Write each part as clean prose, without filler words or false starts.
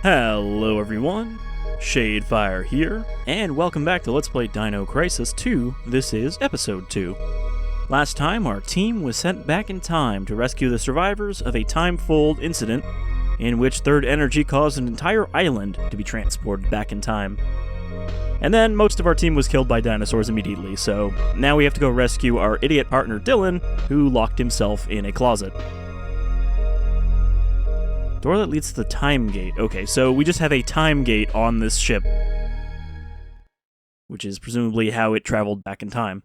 Hello everyone, Shadefyre here, and welcome back to Let's Play Dino Crisis 2. This is Episode 2. Last time, our team was sent back in time to rescue the survivors of a time-fold incident in which third energy caused an entire island to be transported back in time. And then most of our team was killed by dinosaurs immediately, so now we have to go rescue our idiot partner Dylan, who locked himself in a closet. Door that leads to the time gate. Okay, so we just have a time gate on this ship, which is presumably how it traveled back in time.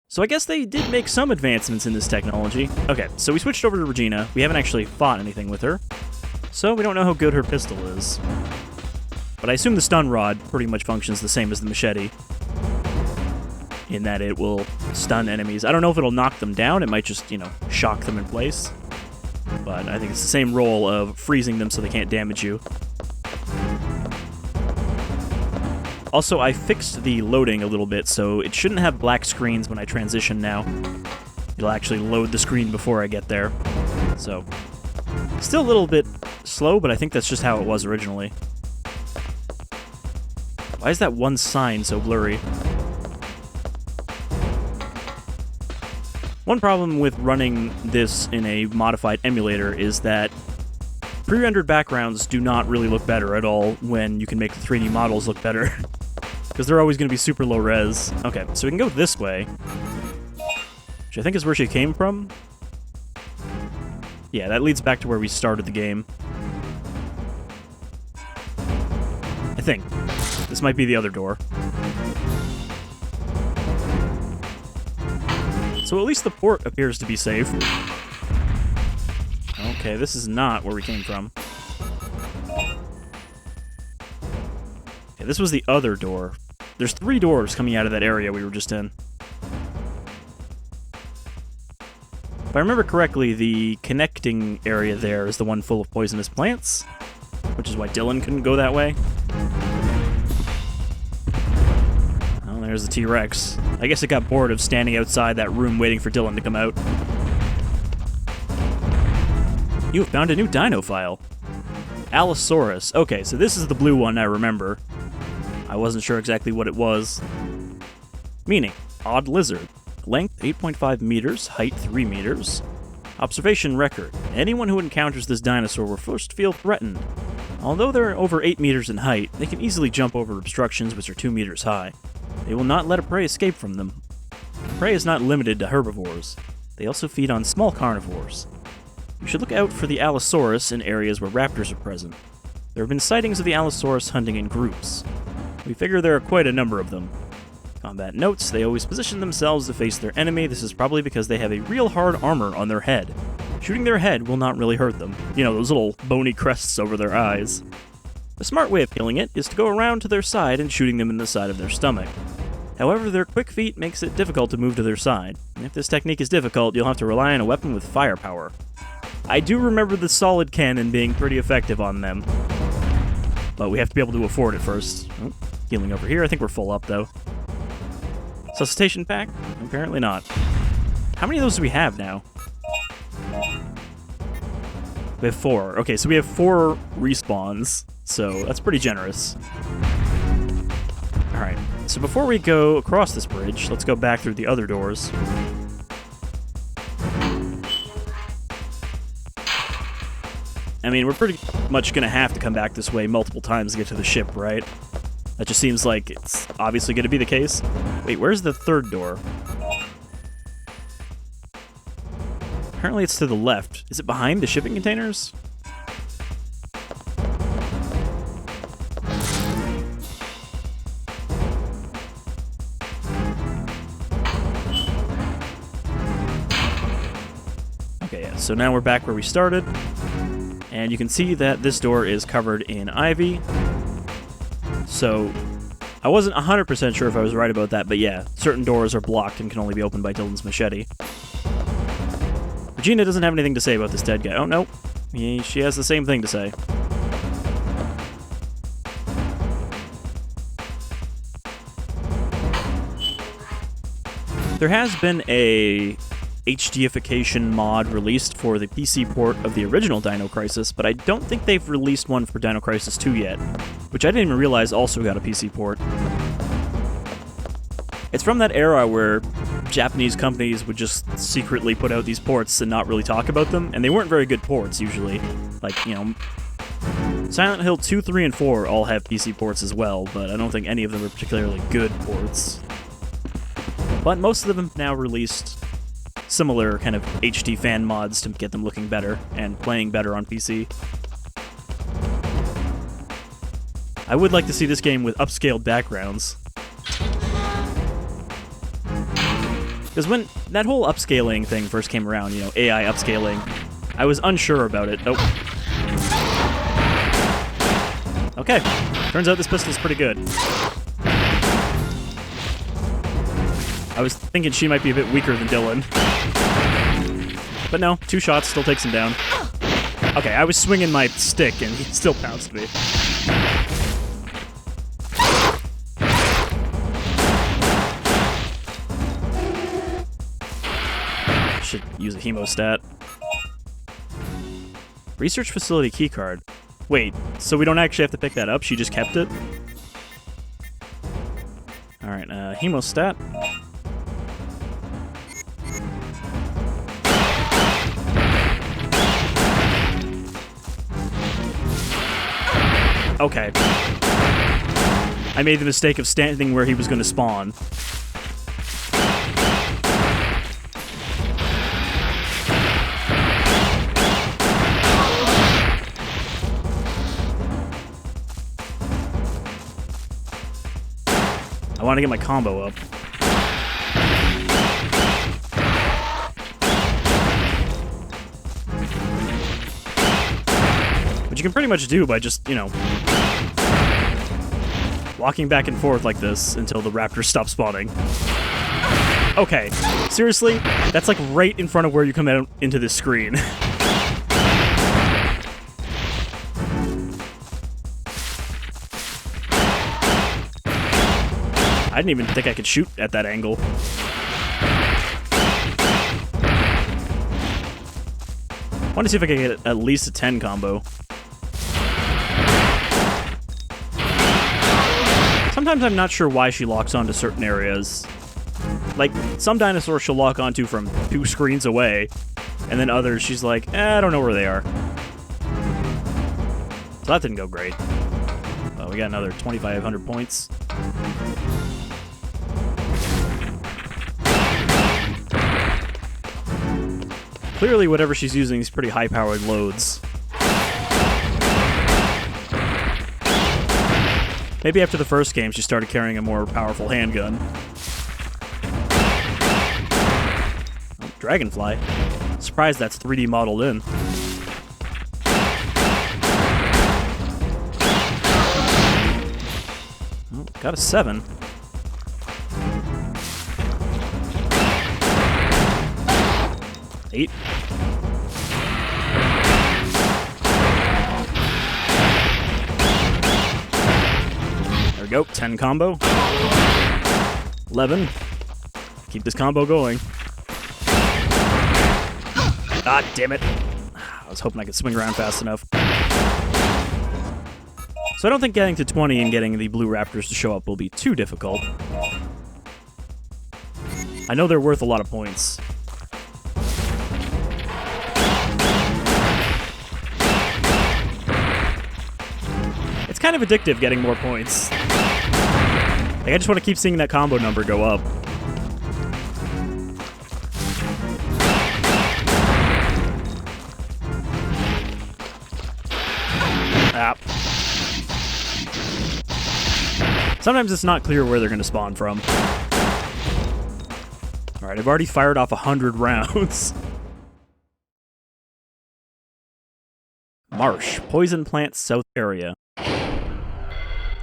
So I guess they did make some advancements in this technology. Okay, so we switched over to Regina. We haven't actually fought anything with her, so we don't know how good her pistol is. But I assume the stun rod pretty much functions the same as the machete, in that it will stun enemies. I don't know if it'll knock them down, it might just, shock them in place. But I think it's the same role of freezing them so they can't damage you. Also, I fixed the loading a little bit, so it shouldn't have black screens when I transition now. It'll actually load the screen before I get there. So, still a little bit slow, but I think that's just how it was originally. Why is that one sign so blurry? One problem with running this in a modified emulator is that pre-rendered backgrounds do not really look better at all when you can make the 3D models look better. Because they're always going to be super low res. Okay, so we can go this way, which I think is where she came from. Yeah, that leads back to where we started the game. I think. This might be the other door. So at least the port appears to be safe. Okay, this is not where we came from. Okay, this was the other door. There's 3 doors coming out of that area we were just in. If I remember correctly, the connecting area there is the one full of poisonous plants, which is why Dylan couldn't go that way. There's the T-Rex. I guess it got bored of standing outside that room waiting for Dylan to come out. You have found a new dino file. Allosaurus. Okay, so this is the blue one I remember. I wasn't sure exactly what it was. Meaning, odd lizard. Length 8.5 meters, height 3 meters. Observation record. Anyone who encounters this dinosaur will first feel threatened. Although they're over 8 meters in height, they can easily jump over obstructions which are 2 meters high. They will not let a prey escape from them. Prey is not limited to herbivores. They also feed on small carnivores. You should look out for the Allosaurus in areas where raptors are present. There have been sightings of the Allosaurus hunting in groups. We figure there are quite a number of them. Combat notes, they always position themselves to face their enemy. This is probably because they have a real hard armor on their head. Shooting their head will not really hurt them. You know, those little bony crests over their eyes. A smart way of killing it is to go around to their side and shooting them in the side of their stomach. However, their quick feet makes it difficult to move to their side. And if this technique is difficult, you'll have to rely on a weapon with firepower. I do remember the solid cannon being pretty effective on them, but we have to be able to afford it first. Oh, healing over here. I think we're full up, though. Suscitation pack? Apparently not. How many of those do we have now? We have 4. Okay, so we have 4 respawns, so that's pretty generous. Alright, so before we go across this bridge, let's go back through the other doors. I mean, we're pretty much going to have to come back this way multiple times to get to the ship, right? That just seems like it's obviously going to be the case. Wait, where's the third door? Apparently it's to the left. Is it behind the shipping containers? Okay, yeah, so now we're back where we started. And you can see that this door is covered in ivy. So, I wasn't 100% sure if I was right about that, but yeah, certain doors are blocked and can only be opened by Dylan's machete. Regina doesn't have anything to say about this dead guy. Oh, no. She has the same thing to say. There has been a HDification mod released for the PC port of the original Dino Crisis, but I don't think they've released one for Dino Crisis 2 yet, which I didn't even realize also got a PC port. It's from that era where Japanese companies would just secretly put out these ports and not really talk about them, and they weren't very good ports usually. Like, you know, Silent Hill 2, 3, and 4 all have PC ports as well, but I don't think any of them are particularly good ports. But most of them have now released similar kind of HD fan mods to get them looking better and playing better on PC. I would like to see this game with upscaled backgrounds. Because when that whole upscaling thing first came around, you know, AI upscaling, I was unsure about it. Oh. Okay, turns out this pistol's pretty good. I was thinking she might be a bit weaker than Dylan. But no, 2 shots still takes him down. Okay, I was swinging my stick and he still pounced me. Should use a hemostat. Research facility keycard. Wait, so we don't actually have to pick that up? She just kept it? Alright, hemostat. Okay. I made the mistake of standing where he was going to spawn. I want to get my combo up. Which you can pretty much do by just, you know, walking back and forth like this until the raptors stop spawning. Okay, seriously? That's like right in front of where you come out into this screen. I didn't even think I could shoot at that angle. I want to see if I can get at least a 10 combo. Sometimes I'm not sure why she locks onto certain areas. Like, some dinosaurs she'll lock onto from 2 screens away, and then others she's like, I don't know where they are. So that didn't go great. We got another 2,500 points. Clearly, whatever she's using is pretty high-powered loads. Maybe after the first game, she started carrying a more powerful handgun. Oh, Dragonfly. Surprised that's 3D modeled in. Oh, got a 7. Eight. There we go. 10 combo. 11. Keep this combo going. Ah, damn it. I was hoping I could swing around fast enough. So I don't think getting to 20 and getting the blue raptors to show up will be too difficult. I know they're worth a lot of points. It's kind of addictive getting more points. Like, I just want to keep seeing that combo number go up. Ah. Sometimes it's not clear where they're going to spawn from. Alright, I've already fired off 100 rounds. Marsh, poison plant south area.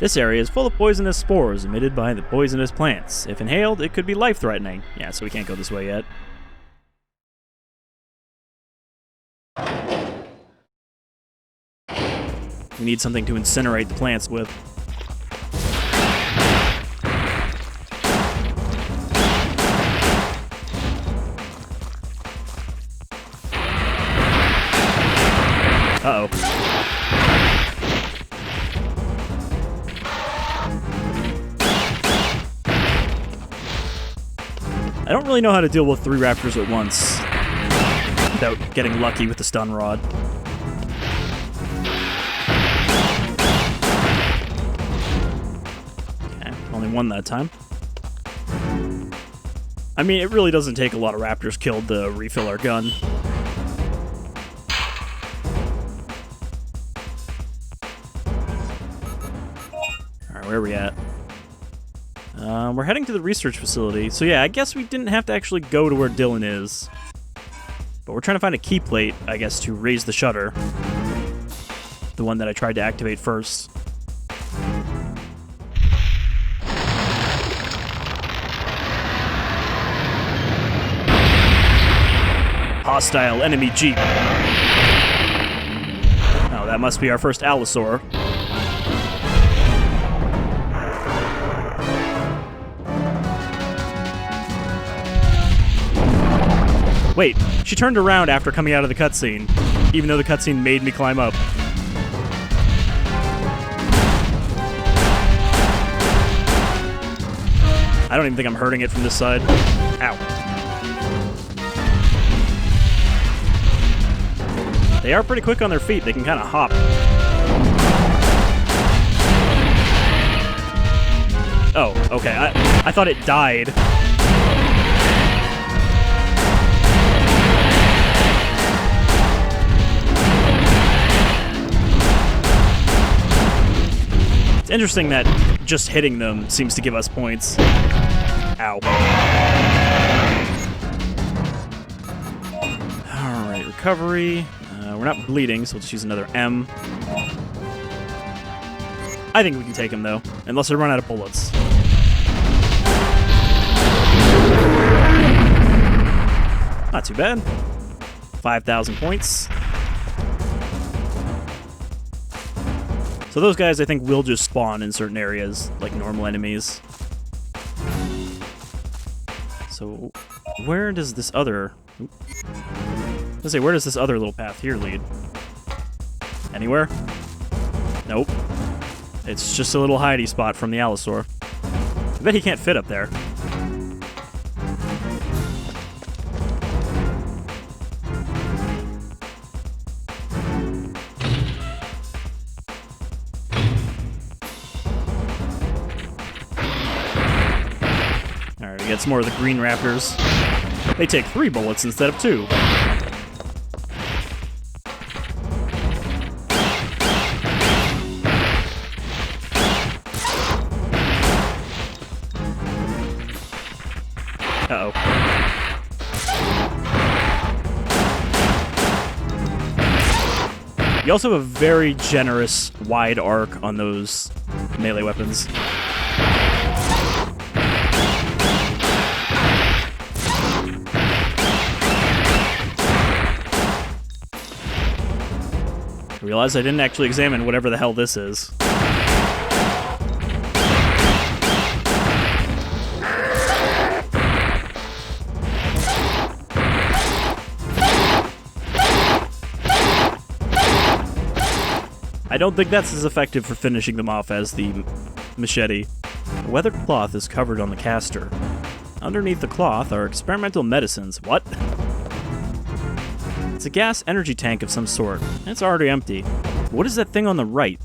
This area is full of poisonous spores emitted by the poisonous plants. If inhaled, it could be life-threatening. Yeah, so we can't go this way yet. We need something to incinerate the plants with. Uh-oh. I don't really know how to deal with 3 raptors at once without getting lucky with the stun rod. Okay, only one that time. I mean, it really doesn't take a lot of raptors killed to refill our gun. Alright, where are we at? We're heading to the research facility. So yeah, I guess we didn't have to actually go to where Dylan is. But we're trying to find a key plate, I guess, to raise the shutter. The one that I tried to activate first. Hostile enemy jeep. Oh, that must be our first Allosaur. Wait, she turned around after coming out of the cutscene, even though the cutscene made me climb up. I don't even think I'm hurting it from this side. Ow. They are pretty quick on their feet. They can kind of hop. Oh, okay. I thought it died. It's interesting that just hitting them seems to give us points. Ow. Alright, recovery. We're not bleeding, so let's use another M. I think we can take him, though. Unless I run out of bullets. Not too bad. 5,000 points. So those guys, I think, will just spawn in certain areas, like normal enemies. So, where does this other... Let's say, where does this other little path here lead? Anywhere? Nope. It's just a little hidey spot from the Allosaur. I bet he can't fit up there. Alright, we get some more of the green raptors. They take 3 bullets instead of 2. Uh-oh. You also have a very generous wide arc on those melee weapons. I realized I didn't actually examine whatever the hell this is. I don't think that's as effective for finishing them off as the machete. The weathered cloth is covered on the caster. Underneath the cloth are experimental medicines. What? It's a gas energy tank of some sort. It's already empty. What is that thing on the right?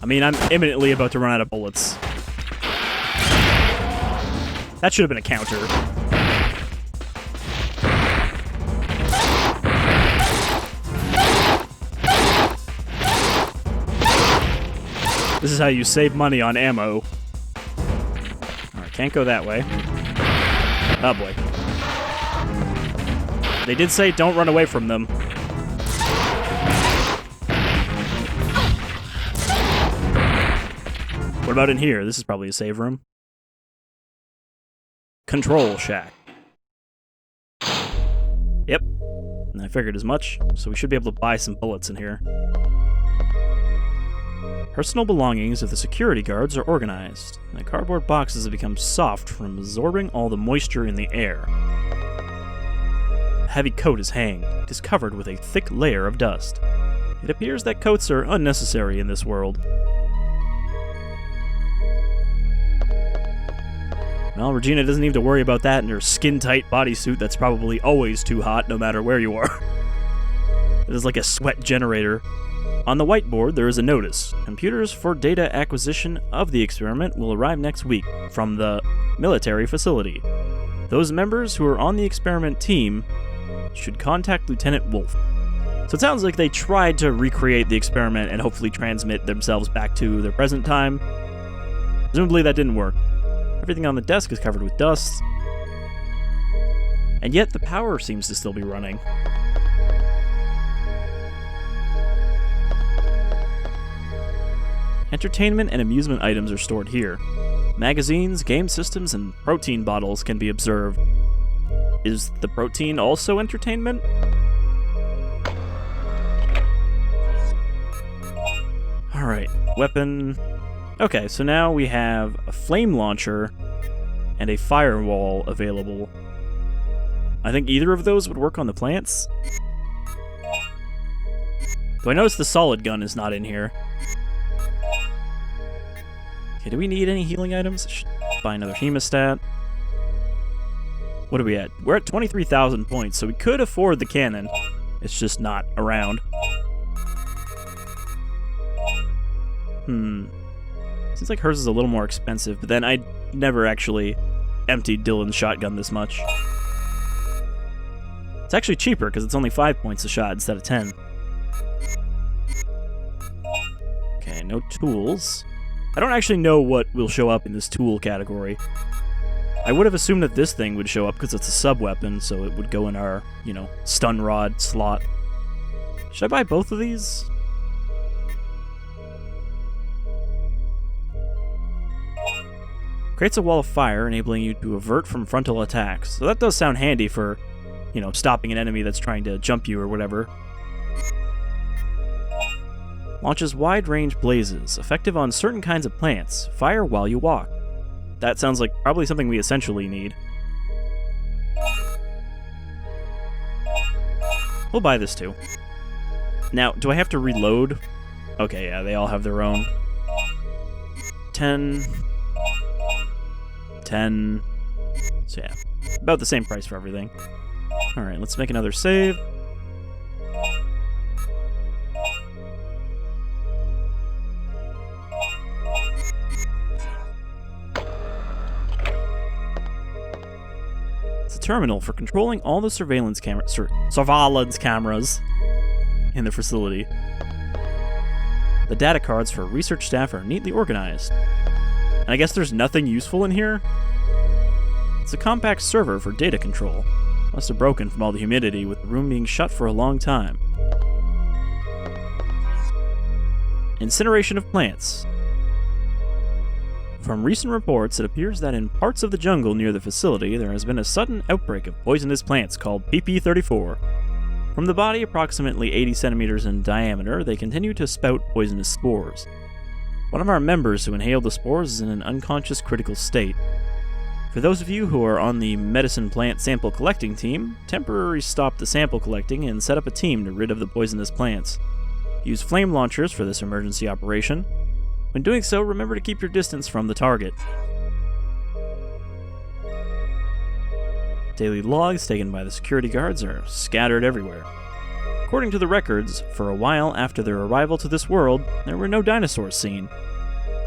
I mean, I'm imminently about to run out of bullets. That should have been a counter. This is how you save money on ammo. Alright, can't go that way. Oh boy. They did say don't run away from them. What about in here? This is probably a save room. Control shack. Yep. And I figured as much, so we should be able to buy some bullets in here. Personal belongings of the security guards are organized, and the cardboard boxes have become soft from absorbing all the moisture in the air. A heavy coat is hanged. It is covered with a thick layer of dust. It appears that coats are unnecessary in this world. Well, Regina doesn't need to worry about that in her skin-tight bodysuit that's probably always too hot no matter where you are. It is like a sweat generator. On the whiteboard, there is a notice. Computers for data acquisition of the experiment will arrive next week from the military facility. Those members who are on the experiment team should contact Lieutenant Wolf. So it sounds like they tried to recreate the experiment and hopefully transmit themselves back to their present time. Presumably that didn't work. Everything on the desk is covered with dust. And yet the power seems to still be running. Entertainment and amusement items are stored here. Magazines, game systems, and protein bottles can be observed. Is the protein also entertainment? Alright, weapon. Okay, so now we have a flame launcher and a firewall available. I think either of those would work on the plants. Though I notice the solid gun is not in here. Okay, do we need any healing items? Should buy another hemostat. What are we at? We're at 23,000 points, so we could afford the cannon. It's just not around. Seems like hers is a little more expensive, but then I never actually emptied Dylan's shotgun this much. It's actually cheaper because it's only 5 points a shot instead of 10. Okay, no tools. I don't actually know what will show up in this tool category. I would have assumed that this thing would show up because it's a sub-weapon, so it would go in our, stun rod slot. Should I buy both of these? Creates a wall of fire, enabling you to avert from frontal attacks. So that does sound handy for, stopping an enemy that's trying to jump you or whatever. Launches wide-range blazes, effective on certain kinds of plants. Fire while you walk. That sounds like probably something we essentially need. We'll buy this too. Now, do I have to reload? Okay, yeah, they all have their own. 10. So yeah, about the same price for everything. Alright, let's make another save. It's a terminal for controlling all the surveillance cameras in the facility. The data cards for research staff are neatly organized. And I guess there's nothing useful in here? It's a compact server for data control. Must have broken from all the humidity with the room being shut for a long time. Incineration of plants. From recent reports, it appears that in parts of the jungle near the facility, there has been a sudden outbreak of poisonous plants called PP34. From the body approximately 80 centimeters in diameter, they continue to spout poisonous spores. One of our members who inhaled the spores is in an unconscious critical state. For those of you who are on the medicine plant sample collecting team, temporarily stop the sample collecting and set up a team to rid of the poisonous plants. Use flame launchers for this emergency operation. When doing so, remember to keep your distance from the target. Daily logs taken by the security guards are scattered everywhere. According to the records, for a while after their arrival to this world, there were no dinosaurs seen.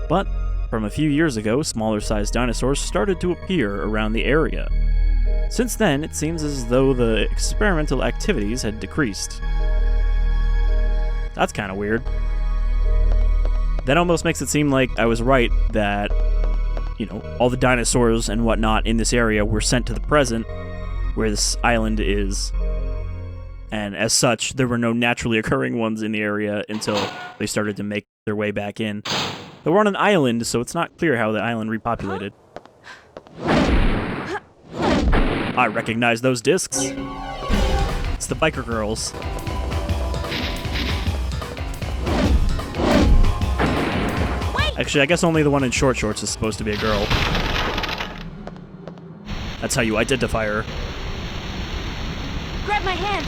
But, from a few years ago, smaller-sized dinosaurs started to appear around the area. Since then, it seems as though the experimental activities had decreased. That's kind of weird. That almost makes it seem like I was right that, all the dinosaurs and whatnot in this area were sent to the present, where this island is. And as such, there were no naturally occurring ones in the area until they started to make their way back in. But we're on an island, so it's not clear how the island repopulated. I recognize those discs. It's the biker girls. Actually, I guess only the one in short shorts is supposed to be a girl. That's how you identify her. Grab my hand.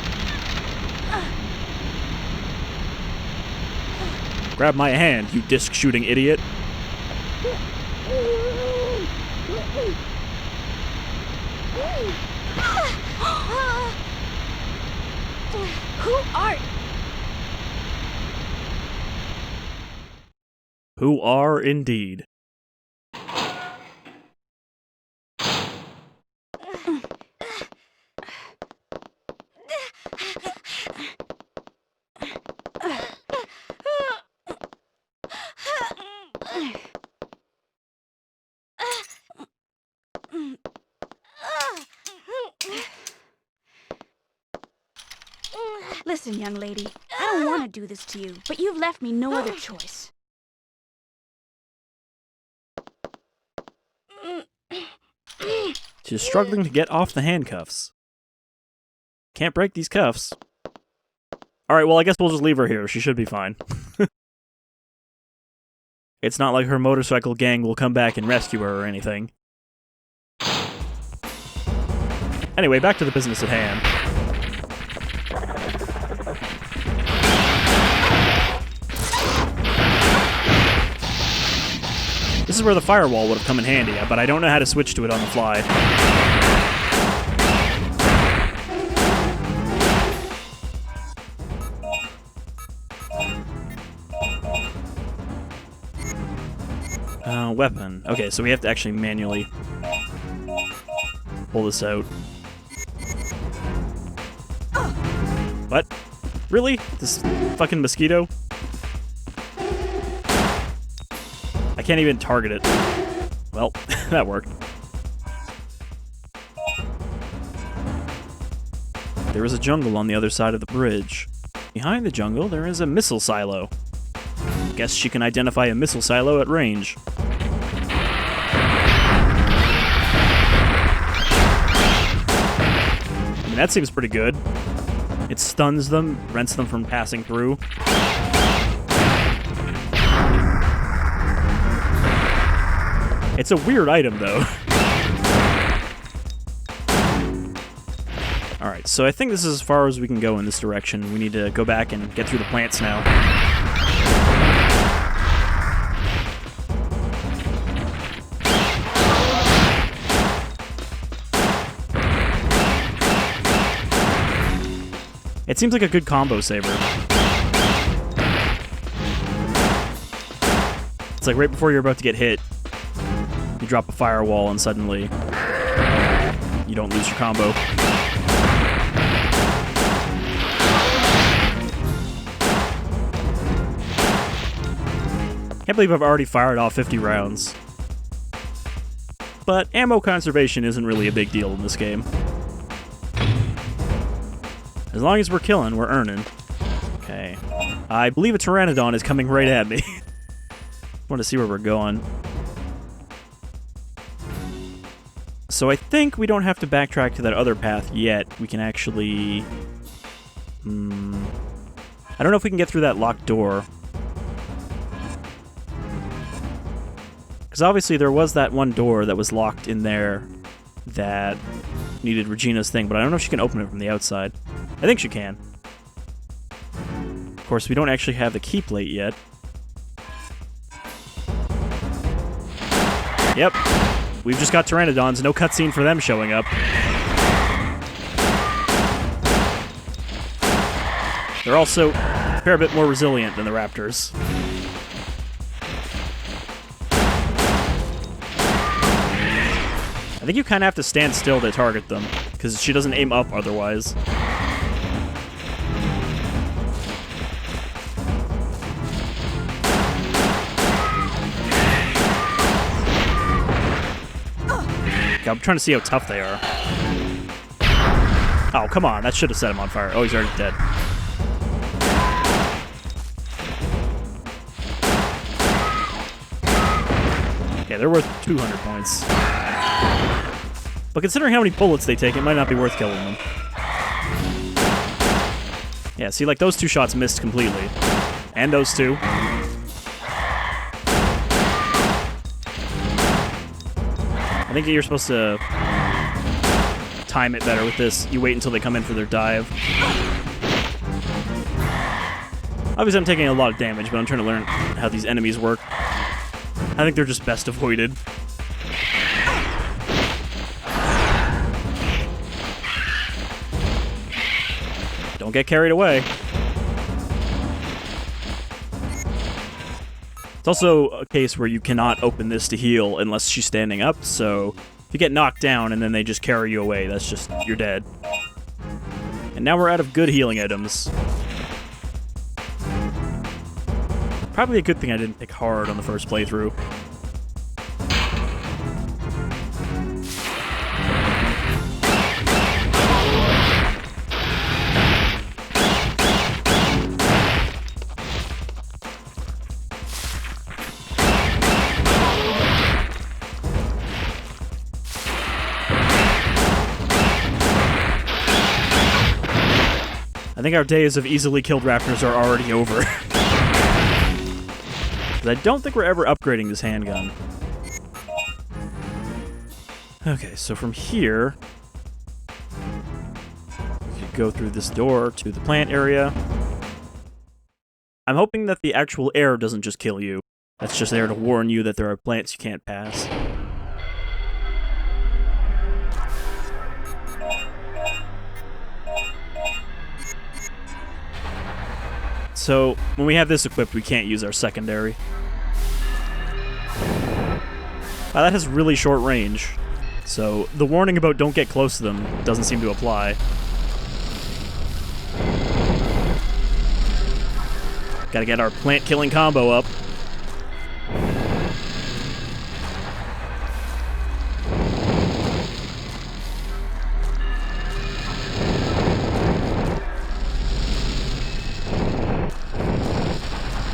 Grab my hand, you disc-shooting idiot. Who are... Who are indeed. Listen, young lady, I don't want to do this to you, but you've left me no other choice. She's struggling to get off the handcuffs. Can't break these cuffs. Alright, well, I guess we'll just leave her here. She should be fine. It's not like her motorcycle gang will come back and rescue her or anything. Anyway, back to the business at hand. This is where the firewall would have come in handy, but I don't know how to switch to it on the fly. Weapon. Okay, so we have to actually manually pull this out. What? Really? This fucking mosquito? I can't even target it. Well, that worked. There is a jungle on the other side of the bridge. Behind the jungle, there is a missile silo. Guess she can identify a missile silo at range. I mean, that seems pretty good. It stuns them, prevents them from passing through. It's a weird item, though. Alright, so I think this is as far as we can go in this direction. We need to go back and get through the plants now. It seems like a good combo saber. It's like right before you're about to get hit, you drop a firewall and suddenly you don't lose your combo. Can't believe I've already fired off 50 rounds. But ammo conservation isn't really a big deal in this game. As long as we're killing, we're earning. Okay. I believe a pteranodon is coming right at me. Want to see where we're going. So I think we don't have to backtrack to that other path yet. We can actually... I don't know if we can get through that locked door. Because obviously there was that one door that was locked in there that needed Regina's thing, but I don't know if she can open it from the outside. I think she can. Of course, we don't actually have the key plate yet. Yep. We've just got pteranodons, no cutscene for them showing up. They're also a fair bit more resilient than the raptors. I think you kind of have to stand still to target them, because she doesn't aim up otherwise. I'm trying to see how tough they are. Oh, come on. That should have set him on fire. Oh, he's already dead. Okay, they're worth 200 points. But considering how many bullets they take, it might not be worth killing them. Yeah, see, like, those two shots missed completely. And those two. think you're supposed to time it better with this. You wait until they come in for their dive. Obviously, I'm taking a lot of damage, but I'm trying to learn how these enemies work. I think they're just best avoided. Don't get carried away. It's also a case where you cannot open this to heal unless she's standing up, so if you get knocked down and then they just carry you away, that's just, you're dead. And now we're out of good healing items. Probably a good thing I didn't pick hard on the first playthrough. I think our days of easily killed raptors are already over. I don't think we're ever upgrading this handgun. Okay, so from here, we could go through this door to the plant area. I'm hoping that the actual air doesn't just kill you. That's just there to warn you that there are plants you can't pass. So, when we have this equipped, we can't use our secondary. Wow, that has really short range. So, the warning about don't get close to them doesn't seem to apply. Gotta get our plant-killing combo up.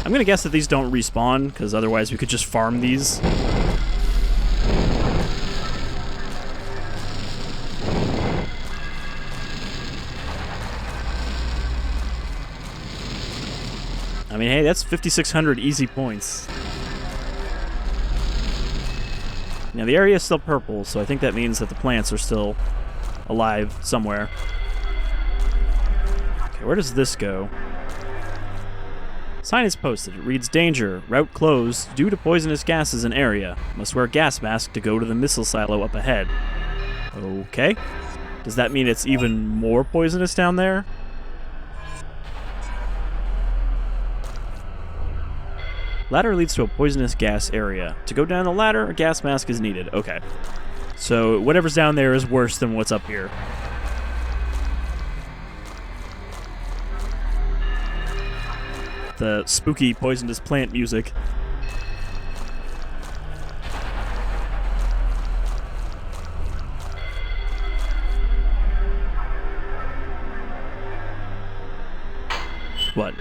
I'm gonna guess that these don't respawn, because otherwise we could just farm these. I mean, hey, that's 5,600 easy points. Now, the area is still purple, so I think that means that the plants are still alive somewhere. Okay, where does this go? Sign is posted. It reads, "Danger. Route closed due to poisonous gases in area. Must wear gas mask to go to the missile silo up ahead." Okay. Does that mean it's even more poisonous down there? Ladder leads to a poisonous gas area. To go down the ladder, a gas mask is needed. Okay. So whatever's down there is worse than what's up here. The spooky poisonous plant music. What?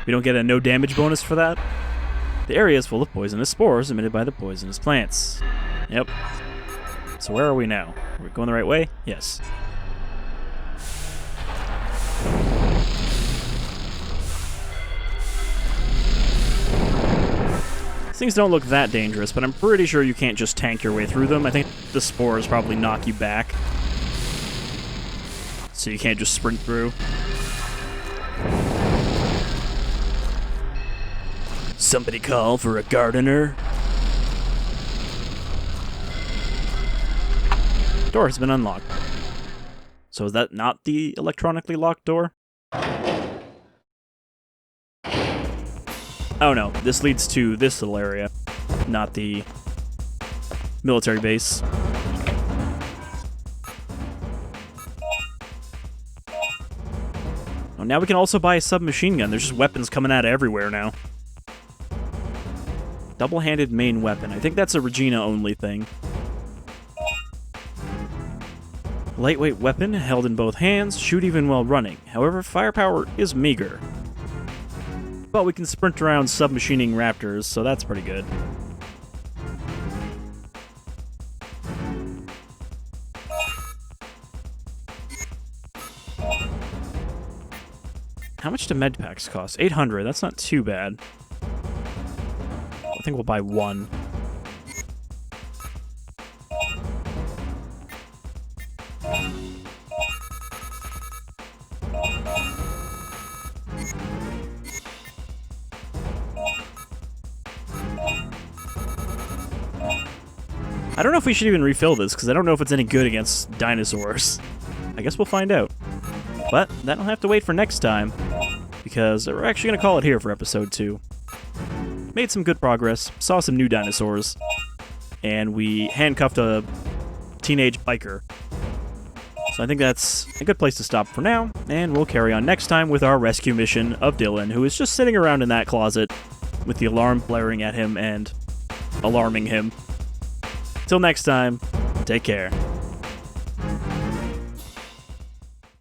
We don't get a no damage bonus for that? The area is full of poisonous spores emitted by the poisonous plants. Yep. So where are we now? Are we going the right way? Yes. Things don't look that dangerous, but I'm pretty sure you can't just tank your way through them. I think the spores probably knock you back. So you can't just sprint through. Somebody call for a gardener. Door has been unlocked. So is that not the electronically locked door? Oh no, this leads to this little area, not the military base. Oh, now we can also buy a submachine gun. There's just weapons coming out of everywhere now. Double-handed main weapon. I think that's a Regina only thing. Lightweight weapon, held in both hands, shoot even while running. However, firepower is meager. But we can sprint around submachining raptors, so that's pretty good. How much do med packs cost? 800, that's not too bad. I think we'll buy one. I don't know if we should even refill this, because I don't know if it's any good against dinosaurs. I guess we'll find out. But that'll have to wait for next time, because we're actually going to call it here for episode 2. Made some good progress, saw some new dinosaurs, and we handcuffed a teenage biker. So I think that's a good place to stop for now, and we'll carry on next time with our rescue mission of Dylan, who is just sitting around in that closet with the alarm blaring at him and alarming him. Till next time, take care.